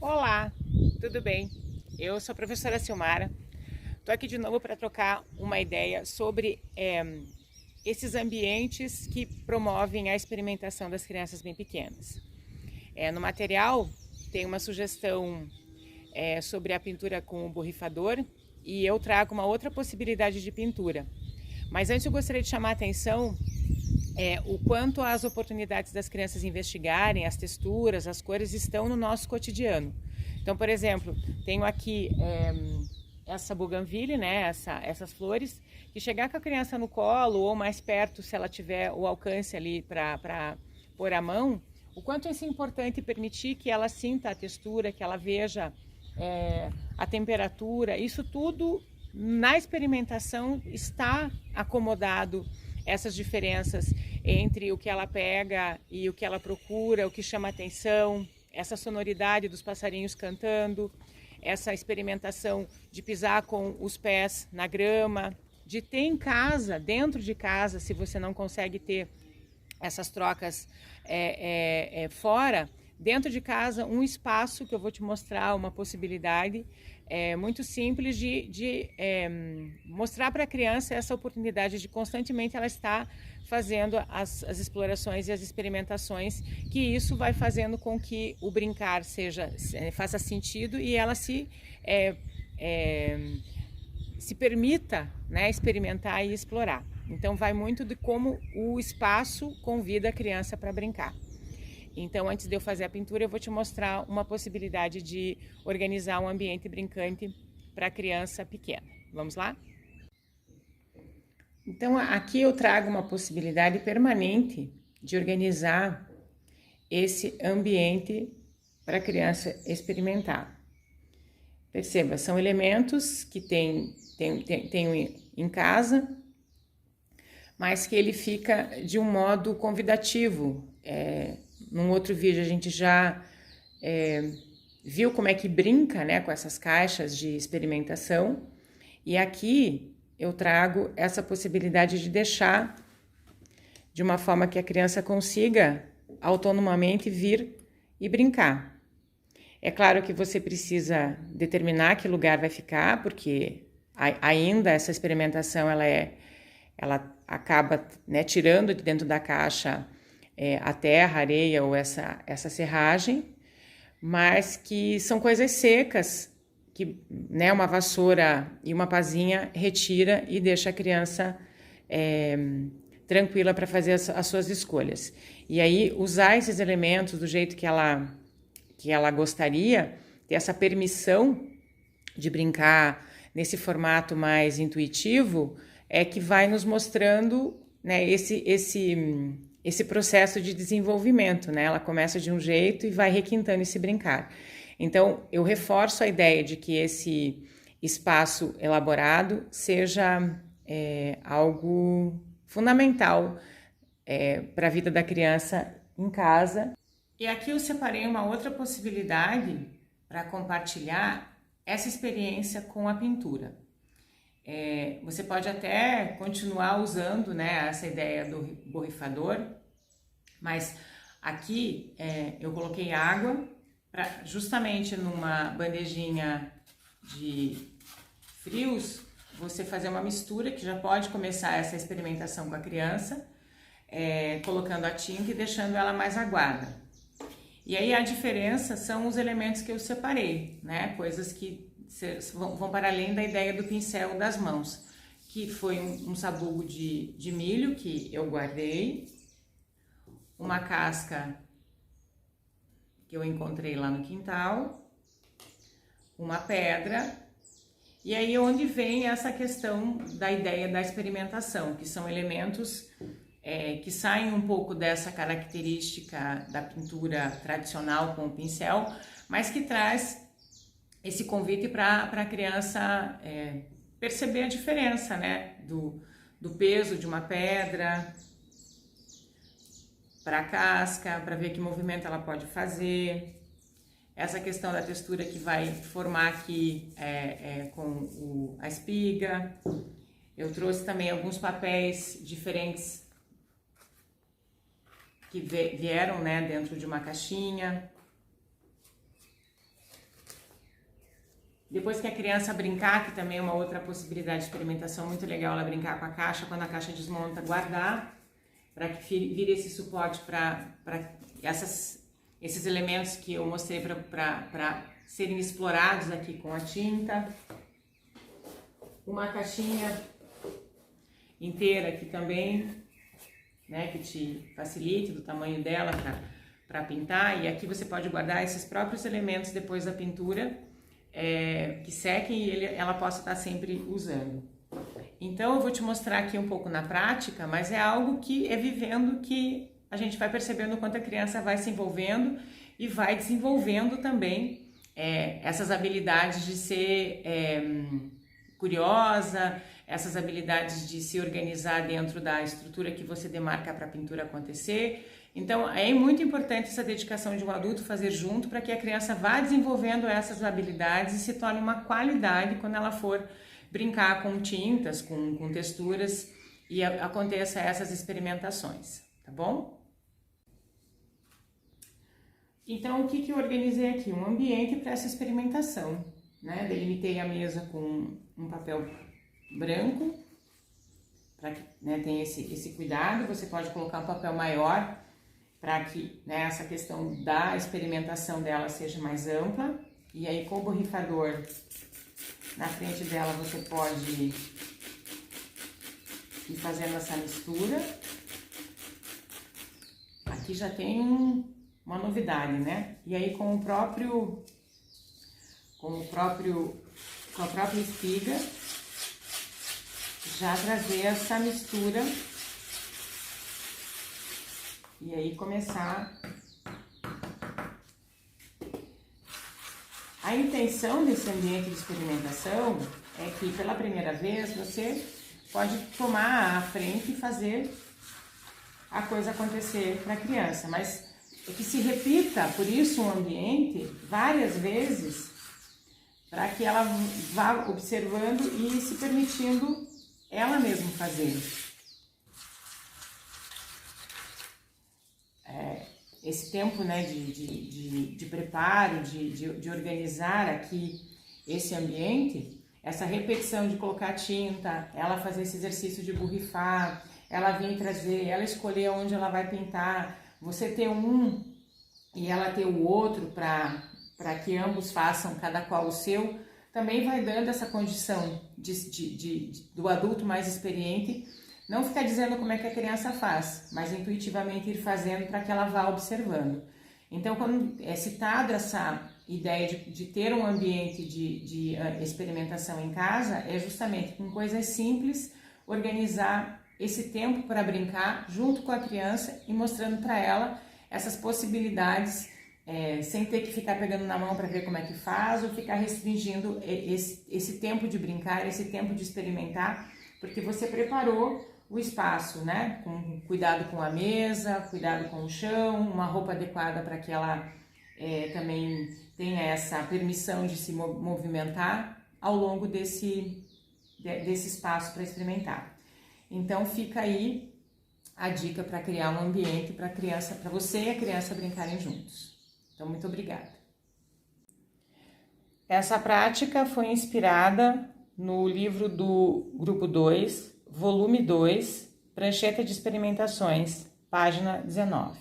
Olá, tudo bem? Eu sou a professora Silmara. Estou aqui de novo para trocar uma ideia sobre esses ambientes que promovem a experimentação das crianças bem pequenas. No material tem uma sugestão sobre a pintura com o borrifador e eu trago uma outra possibilidade de pintura. Mas antes eu gostaria de chamar a atenção o quanto as oportunidades das crianças investigarem as texturas, as cores estão no nosso cotidiano. Então, por exemplo, tenho aqui essa bougainville, né, essas flores, que chegar com a criança no colo ou mais perto, se ela tiver o alcance ali para pôr a mão, o quanto é importante permitir que ela sinta a textura, que ela veja a temperatura, isso tudo na experimentação está acomodado, essas diferenças entre o que ela pega e o que ela procura, o que chama atenção, essa sonoridade dos passarinhos cantando, essa experimentação de pisar com os pés na grama, de ter em casa, dentro de casa, se você não consegue ter essas trocas fora, dentro de casa, um espaço que eu vou te mostrar, uma possibilidade muito simples de mostrar para a criança essa oportunidade de constantemente ela estar fazendo as explorações e as experimentações, que isso vai fazendo com que o brincar faça sentido e ela se permita, né, experimentar e explorar. Então vai muito de como o espaço convida a criança para brincar. Então, antes de eu fazer a pintura, eu vou te mostrar uma possibilidade de organizar um ambiente brincante para a criança pequena. Vamos lá? Então, aqui eu trago uma possibilidade permanente de organizar esse ambiente para a criança experimentar. Perceba, são elementos que tem em casa, mas que ele fica de um modo convidativo. Num outro vídeo a gente já viu como é que brinca, né, com essas caixas de experimentação, e aqui eu trago essa possibilidade de deixar de uma forma que a criança consiga autonomamente vir e brincar. É claro que você precisa determinar que lugar vai ficar, porque ainda essa experimentação ela acaba, né, tirando de dentro da caixa a terra, a areia ou essa serragem, mas que são coisas secas, que, né, uma vassoura e uma pazinha retira e deixa a criança tranquila para fazer as suas escolhas. E aí usar esses elementos do jeito que ela gostaria, ter essa permissão de brincar nesse formato mais intuitivo, é que vai nos mostrando, né, esse processo de desenvolvimento, né? Ela começa de um jeito e vai requintando esse brincar. Então, eu reforço a ideia de que esse espaço elaborado seja algo fundamental para a vida da criança em casa. E aqui eu separei uma outra possibilidade para compartilhar essa experiência com a pintura. Você pode até continuar usando, né, essa ideia do borrifador, mas aqui eu coloquei água para justamente numa bandejinha de frios você fazer uma mistura que já pode começar essa experimentação com a criança, colocando a tinta e deixando ela mais aguada. E aí a diferença são os elementos que eu separei, né, coisas que vão para além da ideia do pincel das mãos, que foi um sabugo de milho que eu guardei, uma casca que eu encontrei lá no quintal, uma pedra, e aí onde vem essa questão da ideia da experimentação, que são elementos que saem um pouco dessa característica da pintura tradicional com o pincel, mas que traz esse convite para a criança perceber a diferença, né, do peso de uma pedra para a casca, para ver que movimento ela pode fazer, essa questão da textura que vai formar aqui com a espiga. Eu trouxe também alguns papéis diferentes que vieram, né, dentro de uma caixinha. Depois que a criança brincar, que também é uma outra possibilidade de experimentação muito legal, ela brincar com a caixa, quando a caixa desmonta, guardar, para que vire esse suporte para esses elementos que eu mostrei para serem explorados aqui com a tinta. Uma caixinha inteira aqui também, né, que te facilite do tamanho dela para pintar. E aqui você pode guardar esses próprios elementos depois da pintura, que sequem e ela possa estar sempre usando. Então eu vou te mostrar aqui um pouco na prática, mas é algo que é vivendo que a gente vai percebendo o quanto a criança vai se envolvendo e vai desenvolvendo também essas habilidades de ser curiosa, essas habilidades de se organizar dentro da estrutura que você demarca para a pintura acontecer. Então é muito importante essa dedicação de um adulto fazer junto para que a criança vá desenvolvendo essas habilidades e se torne uma qualidade quando ela for brincar com tintas, com texturas e aconteça essas experimentações, tá bom? Então, o que eu organizei aqui? Um ambiente para essa experimentação, né? Delimitei a mesa com um papel branco, para que, né, tenha esse cuidado. Você pode colocar um papel maior para que, né, essa questão da experimentação dela seja mais ampla. E aí, com o borrifador na frente dela, você pode ir fazendo essa mistura. Aqui já tem uma novidade, né? E aí com a própria espiga, já trazer essa mistura e aí começar. A intenção desse ambiente de experimentação é que pela primeira vez você pode tomar a frente e fazer a coisa acontecer para a criança, mas é que se repita, por isso, um ambiente várias vezes, para que ela vá observando e se permitindo ela mesma fazer. Esse tempo, né, de preparo, de organizar aqui esse ambiente, essa repetição de colocar tinta, ela fazer esse exercício de borrifar, ela vir trazer, ela escolher onde ela vai pintar, você ter um e ela ter o outro para que ambos façam cada qual o seu, também vai dando essa condição do adulto mais experiente não ficar dizendo como é que a criança faz, mas intuitivamente ir fazendo para que ela vá observando. Então, quando é citada essa ideia de ter um ambiente de experimentação em casa, é justamente com coisas simples, organizar esse tempo para brincar junto com a criança e mostrando para ela essas possibilidades, sem ter que ficar pegando na mão para ver como é que faz ou ficar restringindo esse tempo de brincar, esse tempo de experimentar, porque você preparou o espaço, né? Com cuidado com a mesa, cuidado com o chão, uma roupa adequada para que ela também tenha essa permissão de se movimentar ao longo desse espaço para experimentar. Então fica aí a dica para criar um ambiente para você e a criança brincarem juntos. Então, muito obrigada. Essa prática foi inspirada no livro do Grupo 2, volume 2, Prancheta de Experimentações, página 19.